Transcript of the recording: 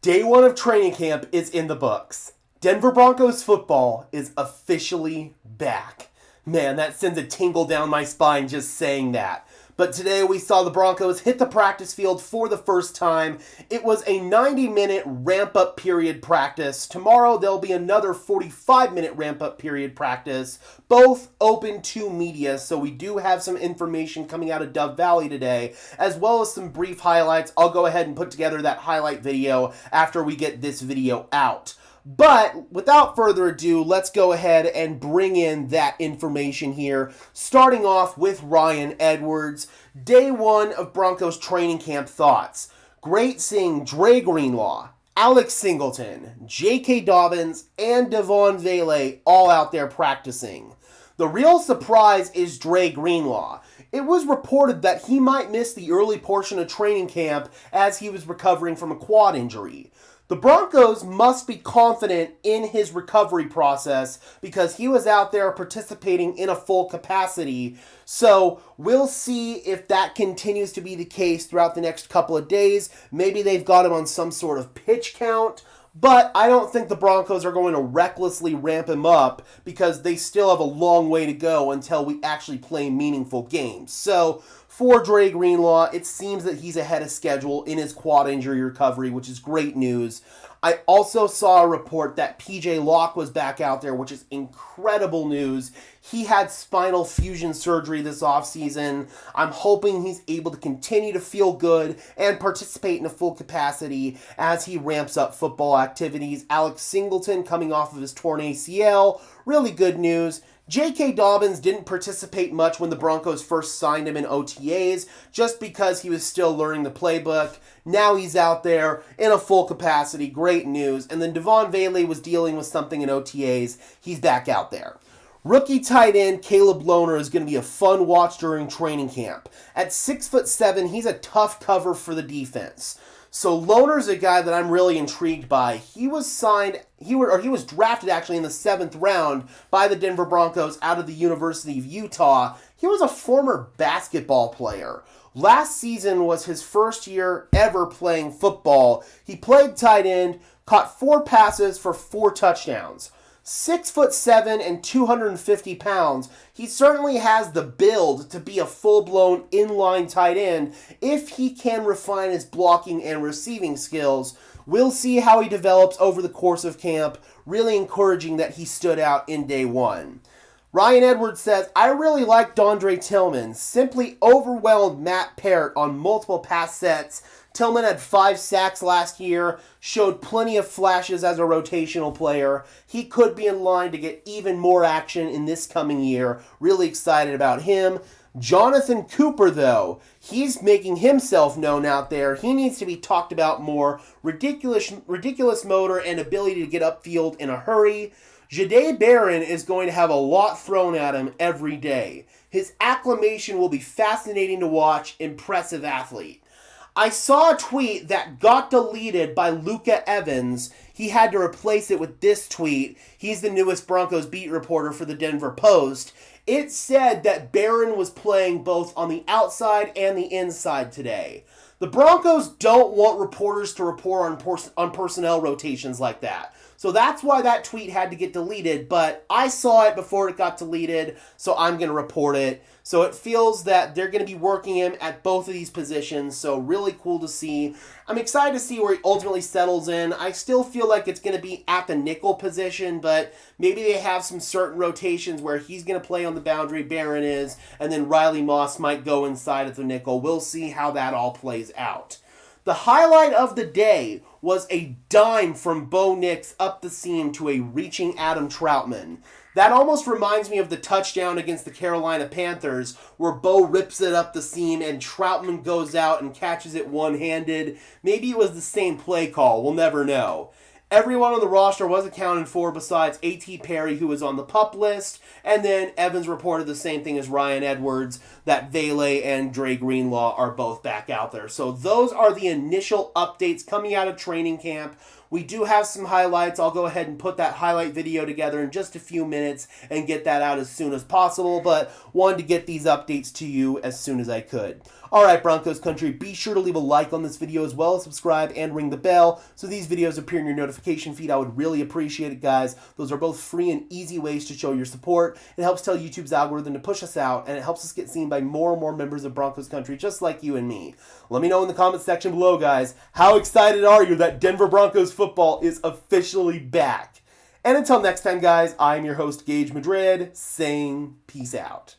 Day one of training camp is in the books. Denver Broncos football is officially back. Man, that sends a tingle down my spine just saying that. But today we saw the Broncos hit the practice field for the first time. It was a 90-minute ramp-up period practice. Tomorrow there'll be another 45-minute ramp-up period practice, both open to media. So we do have some information coming out of Dove Valley today, as well as some brief highlights. I'll go ahead and put together that highlight video after we get this video out. But without further ado, let's go ahead and bring in that information here, starting off with Ryan Edwards. Day one of Broncos training camp thoughts. Great seeing Dre Greenlaw, Alex Singleton, J.K. Dobbins, and Devon Vele all out there practicing. The real surprise is Dre Greenlaw. It was reported that he might miss the early portion of training camp as he was recovering from a quad injury. The Broncos must be confident in his recovery process because he was out there participating in a full capacity. So we'll see if that continues to be the case throughout the next couple of days. Maybe they've got him on some sort of pitch count. But I don't think the Broncos are going to recklessly ramp him up because they still have a long way to go until we actually play meaningful games. So for Dre Greenlaw, it seems that he's ahead of schedule in his quad injury recovery, which is great news. I also saw a report that PJ Locke was back out there, which is incredible news. He had spinal fusion surgery this offseason. I'm hoping he's able to continue to feel good and participate in a full capacity as he ramps up football activities. Alex Singleton coming off of his torn ACL. Really good news. J.K. Dobbins didn't participate much when the Broncos first signed him in OTAs just because he was still learning the playbook. Now he's out there in a full capacity. Great news. And then Devon Vele was dealing with something in OTAs. He's back out there. Rookie tight end Caleb Lohner is going to be a fun watch during training camp. At 6'7", he's a tough cover for the defense. So Lohner's a guy that I'm really intrigued by. He was drafted actually in the 7th round by the Denver Broncos out of the University of Utah. He was a former basketball player. Last season was his first year ever playing football. He played tight end, caught 4 passes for 4 touchdowns. 6'7" and 250 pounds, he certainly has the build to be a full-blown inline tight end if he can refine his blocking and receiving skills. We'll see how he develops over the course of camp. Really encouraging that he stood out in day one. Ryan Edwards says, I really like Dondre Tillman. Simply overwhelmed Matt Parrott on multiple pass sets. Tillman had 5 sacks last year, showed plenty of flashes as a rotational player. He could be in line to get even more action in this coming year. Really excited about him. Jonathan Cooper, though, he's making himself known out there. He needs to be talked about more. Ridiculous motor and ability to get upfield in a hurry. Jahdae Barron is going to have a lot thrown at him every day. His acclimation will be fascinating to watch. Impressive athlete. I saw a tweet that got deleted by Luca Evans. He had to replace it with this tweet. He's the newest Broncos beat reporter for the Denver Post. It said that Barron was playing both on the outside and the inside today. The Broncos don't want reporters to report on personnel rotations like that. So that's why that tweet had to get deleted, but I saw it before it got deleted, so I'm going to report it. So it feels that they're going to be working him at both of these positions, so really cool to see. I'm excited to see where he ultimately settles in. I still feel like it's going to be at the nickel position, but maybe they have some certain rotations where he's going to play on the boundary, Barron is, and then Riley Moss might go inside of the nickel. We'll see how that all plays out. The highlight of the day was a dime from Bo Nix up the seam to a reaching Adam Troutman. That almost reminds me of the touchdown against the Carolina Panthers where Bo rips it up the seam and Troutman goes out and catches it one-handed. Maybe it was the same play call. We'll never know. Everyone on the roster was accounted for besides A.T. Perry, who was on the PUP list, and then Evans reported the same thing as Ryan Edwards, that Vele and Dre Greenlaw are both back out there. So those are the initial updates coming out of training camp. We do have some highlights. I'll go ahead and put that highlight video together in just a few minutes and get that out as soon as possible, but wanted to get these updates to you as soon as I could. Alright, Broncos country, be sure to leave a like on this video as well as subscribe and ring the bell so these videos appear in your notification feed. I would really appreciate it, guys. Those are both free and easy ways to show your support. It helps tell YouTube's algorithm to push us out, and it helps us get seen by more and more members of Broncos country just like you and me. Let me know in the comments section below, guys, how excited are you that Denver Broncos football is officially back? And until next time, guys, I'm your host, Gage Madrid, saying peace out.